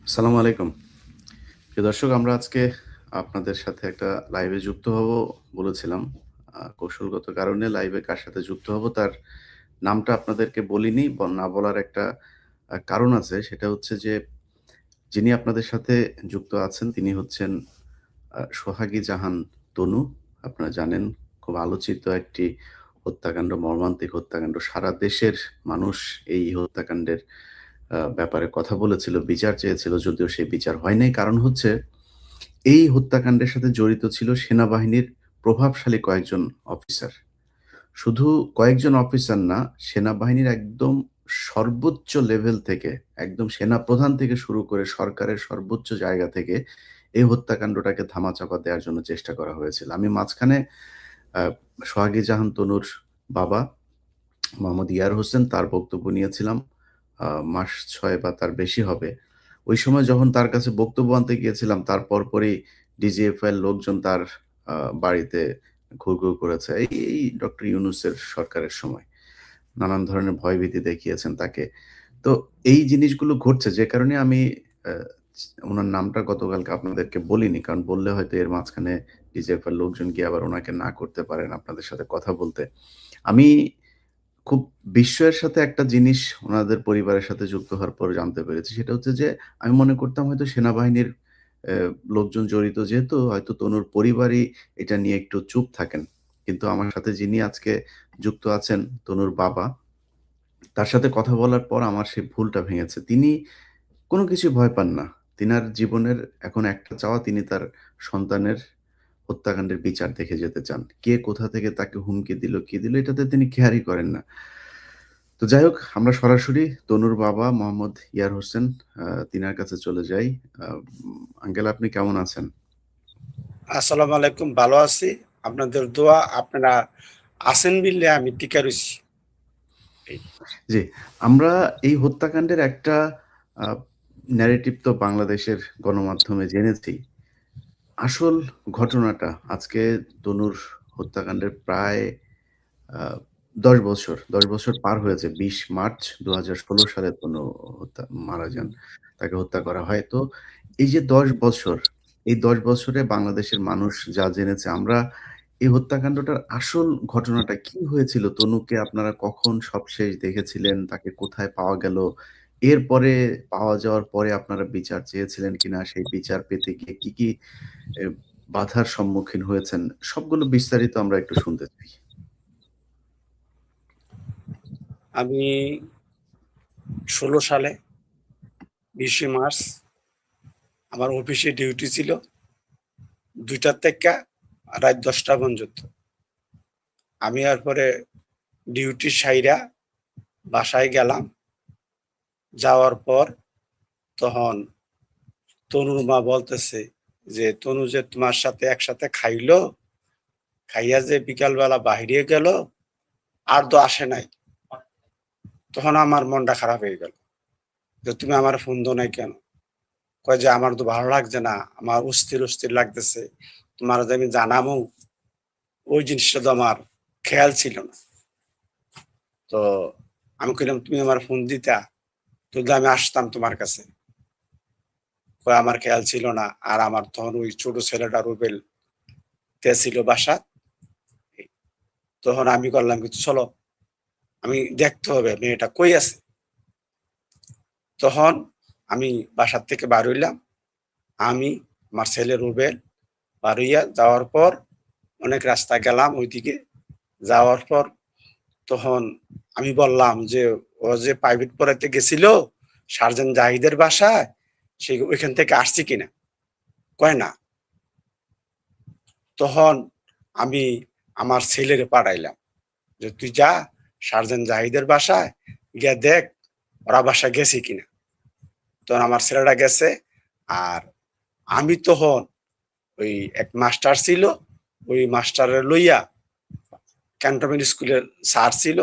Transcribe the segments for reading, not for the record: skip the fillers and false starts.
আসসালামু আলাইকুম। প্রিয় দর্শক, আমরা আজকে আপনাদের সাথে একটা লাইভে যুক্ত হব বলেছিলাম। কৌশলগত কারণে লাইভে কার সাথে যুক্ত হব তার নামটা আপনাদেরকে বলিনি। না বলার একটা কারণ আছে। সেটা হচ্ছে যে যিনি আপনাদের সাথে যুক্ত আছেন তিনি হচ্ছেন সোহাগী জাহান তনু। আপনারা জানেন, খুব আলোচিত একটি হত্যাকাণ্ড, মর্মান্তিক হত্যাকাণ্ড। সারা দেশের মানুষ এই হত্যাকাণ্ডের ব্যাপারে কথা বলেছিল, বিচার চেয়েছিল, যদিও সেই বিচার হয় নাই। কারণ হচ্ছে এই হত্যাকাণ্ডের সাথে জড়িত ছিল সেনাবাহিনীর প্রভাবশালী কয়েকজন অফিসার। শুধু কয়েকজন অফিসার না, সেনাবাহিনীর একদম সর্বোচ্চ লেভেল থেকে, একদম সেনাপ্রধান থেকে শুরু করে সরকারের সর্বোচ্চ জায়গা থেকে এই হত্যাকাণ্ডটাকে ধামাচাপা দেওয়ার জন্য চেষ্টা করা হয়েছিল। আমি মাঝখানে আ সোহাগী জাহান তনুর বাবা মোহাম্মদ ইয়ার হোসেন তার বক্তব্য নিয়েছিলাম। মাস ৬ বা তার বেশি হবে। ওই সময় যখন তার কাছে বক্তব্য আনতে গিয়েছিলাম, তার পরপরই ডিজিএফআই এর লোকজন তার আ বাড়িতে ঘুরঘুর করেছে। এই ডক্টর ইউনূসের সরকারের সময়। নানান ধরনের ভয়ভীতি দেখিয়েছেন তাকে। তো এই জিনিসগুলো ঘটছে, যে কারণে আমি আ উনার নামটা গতকালকে আপনাদেরকে বলিনি। কারণ বললে হয়তো এর মাঝখানে ডিজিএফআই এর লোকজন গিয়ে আবার উনাকে না করতে পারেন আপনাদের সাথে কথা বলতে। আমি খুব বিস্ময়ের সাথে একটা জিনিস উনাদের পরিবারের সাথে যুক্ত হওয়ার পর জানতে পেরেছি। সেটা হচ্ছে যে, আমি মনে করতাম হয়তো সেনাবাহিনীর লোকজন জড়িত, যেহেতু হয়তো তনুর পরিবারই এটা নিয়ে একটু চুপ থাকেন। কিন্তু আমার সাথে যিনি আজকে যুক্ত আছেন, তনুর বাবা, তার সাথে কথা বলার পর আমার সেই ভুলটা ভেঙেছে। তিনি কোনো কিছুই ভয় পান না। তিনার জীবনের এখন একটা চাওয়া, তিনি তার সন্তানের হত্যাকাণ্ডের বিচার দেখে যেতে চান। কে কোথা থেকে তাকে হুমকি দিল, কি দিল, এটাতে তিনি কেয়ারই করেন না। তো যাই হোক, আমরা সরাসরি তনুর বাবা মোহাম্মদ ইয়ার হোসেন তিনার কাছে চলে যাই। আঙ্কেল, আপনি কেমন আছেন? আসসালামু আলাইকুম। ভালো আছি। আপনাদের দোয়া আপনারা আছেন বিল্লে আমি টিকা রইছি। এই জি, আমরা এই হত্যাকাণ্ডের একটা আ ন্যারেটিভ তো বাংলাদেশের গণমাধ্যমে জেনেছি। আসল ঘটনাটা আজকে তনুর হত্যাকাণ্ডের প্রায় আ ১০ বছর পার হয়েছে। ২০ মার্চ ২০১৬ সালে তনু মারা যান। তাকে হত্যা করা হয়। তো এই যে ১০ বছর, এই ১০ বছরে বাংলাদেশের মানুষ যা জেনেছে, আমরা এই হত্যাকাণ্ডটার আসল ঘটনাটা কি হয়েছিল? তনুকে আপনারা কখন সবশেষ দেখেছিলেন? তাকে কোথায় পাওয়া গেল? এরপরে পাওয়া যাওয়ার পরে আপনারা বিচার চেয়েছিলেন কিনা? সেই বিচার পেতে গিয়ে কি এ বাধার সম্মুখীন হয়েছেন? সবগুলো বিস্তারিত আমরা একটু শুনতে চাই। আমি ১৬ সালে ২০শে মার্চ আমার অফিসে ডিউটি ছিল ২টা থেকে রাত ১০টা পর্যন্ত। আমি এরপরে ডিউটি সাইরা বাসায় গেলাম। যাওয়ার পর তখন তনুর মা বলতেছে যে, "তনু যে তোমার সাথে একসাথে খাইলো, খাইয়া যে বিকালবেলা বাহিরে গেল, আর তো আসে নাই।" তখন আমার মনটা খারাপ হয়ে গেল যে, "তুমি আমার ফোন দাও নাই কেন?" কয় যে, "আমার তো ভালো লাগছে না। আমার অস্থির, অস্থির লাগতেছে। তোমারে যে আমি জানামু, ওই জিনিসটা তো আমার খেয়াল ছিল না।" তো আমি কইলাম, "তুমি আমার ফোন দিতা, তাহলে আমি আসতাম তোমার কাছে।" কয়, "আমার খেয়াল ছিল না। আর আমার তখন ওই ছোট ছেলেটা রুবেল ছিল বাসাত।" তখন আমি করলাম কি, "চলো, আমি দেখতে হবে মেয়েটা কই আছে।" তখন আমি বাসার থেকে বার হইলাম। আমি, আমার ছেলে রুবেল বার হইয়া যাওয়ার পর অনেক রাস্তা গেলাম ওইদিকে। যাওয়ার পর তখন আমি বললাম যে, "ও যে প্রাইভেট পড়াইতে গেছিল সার্জেন্ট জাহিদের বাসায়, সে ওইখান থেকে আসছে কিনা?" কয়, "না।" তখন আমি আমার ছেলেরে পাঠাইলাম যে, "তুই যা সার্জেন্ট জাহিদের বাসায় গিয়া দেখ ওরা বাসায় গেছে কিনা।" তখন আমার ছেলেটা গেছে। আর আমি তখন ওই এক মাস্টার ছিল, ওই মাস্টারের লইয়া ক্যান্টনমেন্ট স্কুলের স্যার ছিল,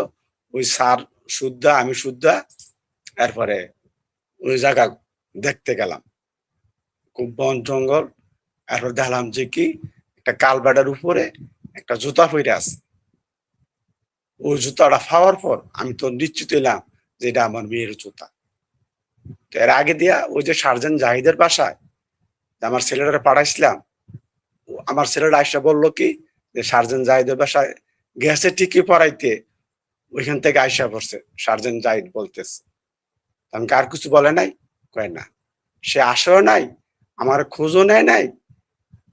ওই স্যার সুদ্ধা আমি সুদ্ধা এরপরে ওই জায়গা দেখতে গেলাম। খুব বন জঙ্গল। এরপর দেখলাম যে কি একটা কালবাডার উপরে একটা জুতা পইরা আছে। ওই জুতাটা পাওয়ার পর আমি তো নিশ্চিত হইলাম যে এটা আমার মেয়ের জুতা। তো এর আগে দিয়া ওই যে সার্জেন্ট জাহিদের বাসায় আমার ছেলেরা পাঠাইছিলাম, আমার ছেলেরা আইসা বললো কি যে সার্জেন্ট জাহিদের বাসায় গেছে ঠিকই পড়াইতে, ওইখান থেকে আইসা পড়ছে সার্জেন্ট জাহিদ বলতেছে। আমাকে আর কিছু বলে নাই, কয় না, সে আসেও নাই, আমার খোঁজও নেয় নাই,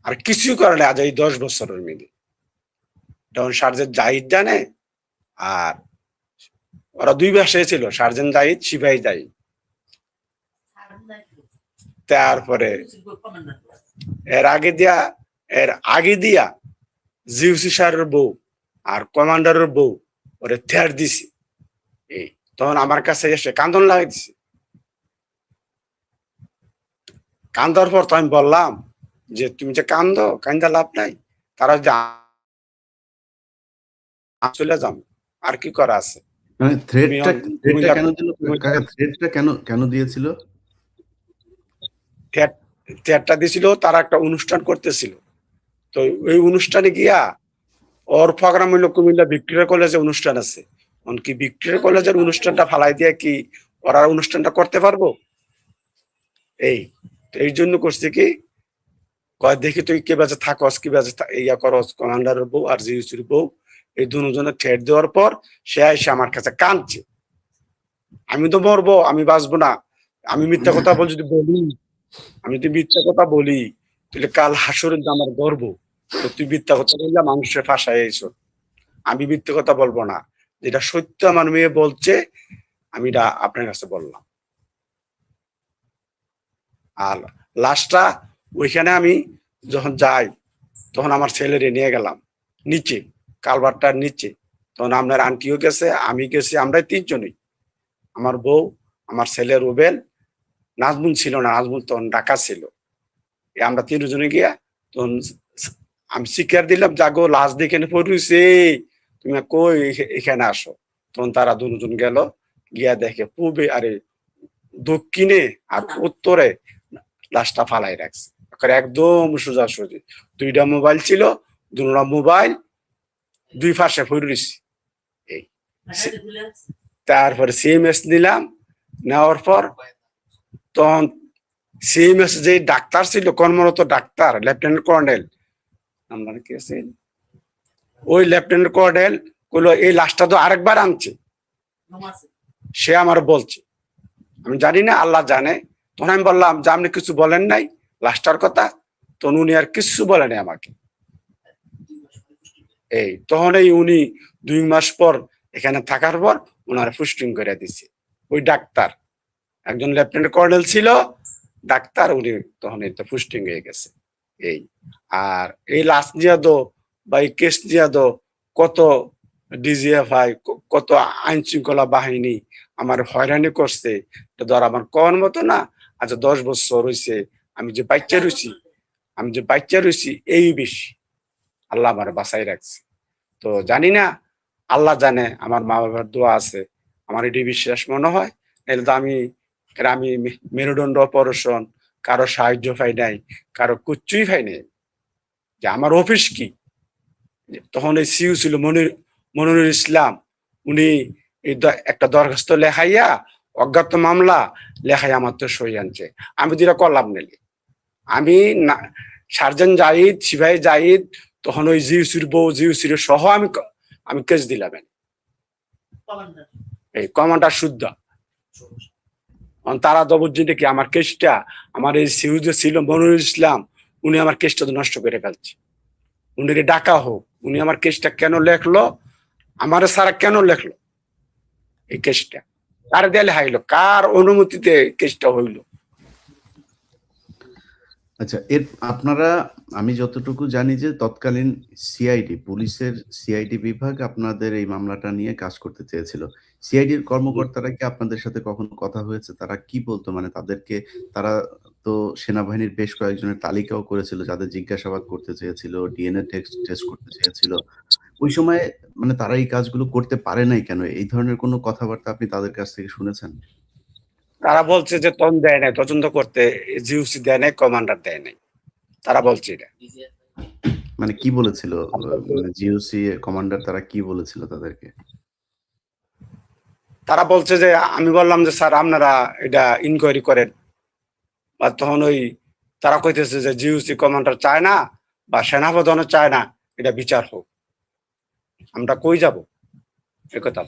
আর কিছুই করে নাই আজ এই 10 বছরের মিলে। তখন সার্জেন্ট জাহিদ জানে, আর ওরা দুই ভাষায় ছিল, সার্জেন্ট জাহিদ, সিপাহী জাহিদ। তারপরে এর আগে দিয়া জিউসি সারের বউ আর কমান্ডারের বউ ওরে থেয়ার দিছি। এই তখন আমার কাছে এসে কান্দন লাগাই দিছে। কান্দার পর তো আমি বললাম যে তুমি যে কান্দা লাভ নাই, তারা যদি চলে যাম, আর কি করা আছে। মানে থ্রেটটা কেন দিল? থ্রেটটা কেন দিয়েছিল? থিয়েটারটা দিয়েছিল, তারা একটা অনুষ্ঠান করতেছিল। তো ওই অনুষ্ঠানে গিয়া ওর প্রোগ্রাম হইলো কুমিল্লা ভিক্টোরিয়া কলেজে অনুষ্ঠান আছে। কি ভিক্টোরিয়া কলেজের অনুষ্ঠানটা ফালাই দিয়ে কি ওরা অনুষ্ঠানটা করতে পারবো? এই জন্য করছে কি, কয় দেখি তুই কে বাজে থাকস, কি বাজে ইয়া করস, কমান্ডারের বউ আর জিউসির বউ, এই দুজনে ঠেট দেওয়ার পর সে এসে আমার কাছে কাঁদছে। আমি তো মরবো, আমি বাঁচবো না, আমি মিথ্যা কথা বলি, আমি যদি মিথ্যা কথা বলি তাহলে কাল হাসরের আমার গর্ব, তো তুই মিথ্যা কথা বললে মানুষের ফাঁসায় এসো। আমি মিথ্যা কথা বলবো না, যেটা সত্য আমার মেয়ে বলছে আমি এটা আপনার কাছে বললাম। আর লাস্টটা ওইখানে আমি যখন যাই তখন আমার ছেলেরে নিয়ে গেলাম নিচে, কালভারটার নিচে। তখন আপনার আন্টিও গেছে, আমি গেছি, আমরা 3 জনই, আমার বউ, আমার ছেলে রুবেল, নাজমুল ছিল না, নাজমুল তখন ঢাকা ছিল। আমরা 3 জনে গিয়া তখন আমি শিকার দিলাম, জাগো লাশ দেখে পড়ছে, তুমি কই এখানে আসো। তখন তারা 2 জন গেল, গিয়া দেখে পূবে আরে দক্ষিণে আর উত্তরে লাশটা ফালাই রাখছে, একদম সোজাসুজি। 2টা মোবাইল ছিল, 2টা মোবাইল 2 পাশে পড়েছি। এই তারপরে সিএমএস নিলাম, নেওয়ার পর তখন সিএমএস যে ডাক্তার ছিল, কর্মরত ডাক্তার, লেফটেন্যান্ট কর্নেল, আমরা কি আছে, ওই লেফটেন্যান্ট কর্নেল কইলো এই লাশটা তো আরেকবার আনছে। সে আমার বলছে, আমি জানি না, আল্লাহ জানে। তখন আমি বললাম যে আপনি কিছু বলেন নাই লাশটার কথা? তখন উনি আর কিছু বলে নাই আমাকে। তখন উনি 2 মাস পর এখানে থাকার পর ওনারা পোস্টিং করে দিছে। ওই ডাক্তার একজন লেফটেন্যান্ট কর্নেল ছিল ডাক্তার, উনি তখন পোস্টিং হয়ে গেছে। আর এই লাশ দিয়া দো বা এই কেস দিয়া দো কত ডিজিএফআই, কত আইন শৃঙ্খলা বাহিনী আমার হয়রানি করছে, ধর আমার কর মতো না। আচ্ছা 10 বছর হয়েছে আমি যে বাচ্চা রয়েছি, এই বেশি আল্লাহ আমার বাঁচাই রাখছে। তো জানি না, আল্লাহ জানে, আমার মা বাবার দোয়া আছে, আমার এটি বিশ্বাস মনে হয়। নাহলে তো আমি মেরুদণ্ড অপারেশন, কারো সাহায্য পাই নাই, কারো কুচ্ছুই পাই নাই। যে আমার অফিস কি, তখন এই সিইউ ছিল মনিরুল ইসলাম, উনি একটা দরখাস্ত লেখাইয়া, অজ্ঞাত মামলা লেখাই আমার তো সই আনছে। আমি যেটা করলাম নিলি, আমি সার্জেন্ট জাহিদ, সিপাহী জাহিদ, তখন ওই জিউসির বউ, জিউসির সহ আমি কেস দিলাম। এই কমান্ডার শুদ্ধ তারা জবরদস্তি কি আমার কেসটা, আমার এই সিইউ যে ছিল মনিরুল ইসলাম, উনি আমার কেসটা তো নষ্ট করে ফেলছে। উনি ডাকা হোক, উনি আমার কেসটা কেন লেখলো, আমার সারা কেন লেখলো এই কেসটা, কার দেয়ালে হাইলো, কার অনুমতিতে কেসটা হইলো? আচ্ছা, আপনারা, আমি যতটুকু জানি যে তৎকালীন পুলিশের সিআইডি বিভাগ আপনাদের এই মামলাটা নিয়ে কাজ করতে চেয়েছিল। সিআইডির কর্মকর্তারা কি আপনাদের সাথে কখনো কথা হয়েছে? তারা কি বলতো? মানে তারা তো সেনাবাহিনীর বেশ কয়েকজনের তালিকাও করেছিল যাদের জিজ্ঞাসাবাদ করতে চেয়েছিল, ডিএনএ টেস্ট করতে চেয়েছিল। ওই সময়ে মানে তারা এই কাজগুলো করতে পারে নাই কেন? এই ধরনের কোনো কথাবার্তা আপনি তাদের কাছ থেকে শুনেছেন? তারা বলছে যে দেয় নাই, তদন্ত করতে জিউসি দেয় নাই, কমান্ডার দেয় নাই, তারা বলছে এটা। মানে কি বলেছিল জিওসি কমান্ডার, তারা কি বলেছিল তাদেরকে? তারা বলছে যে আমি বললাম যে স্যার আপনারা এটা ইনকোয়ারি করেন, বা তখন ওই তারা কইতেছে যে জিওসি কমান্ডার চায় না বা সেনাপ্রধানও চায় না এটা বিচার হোক। আমরা কই যাব? একথা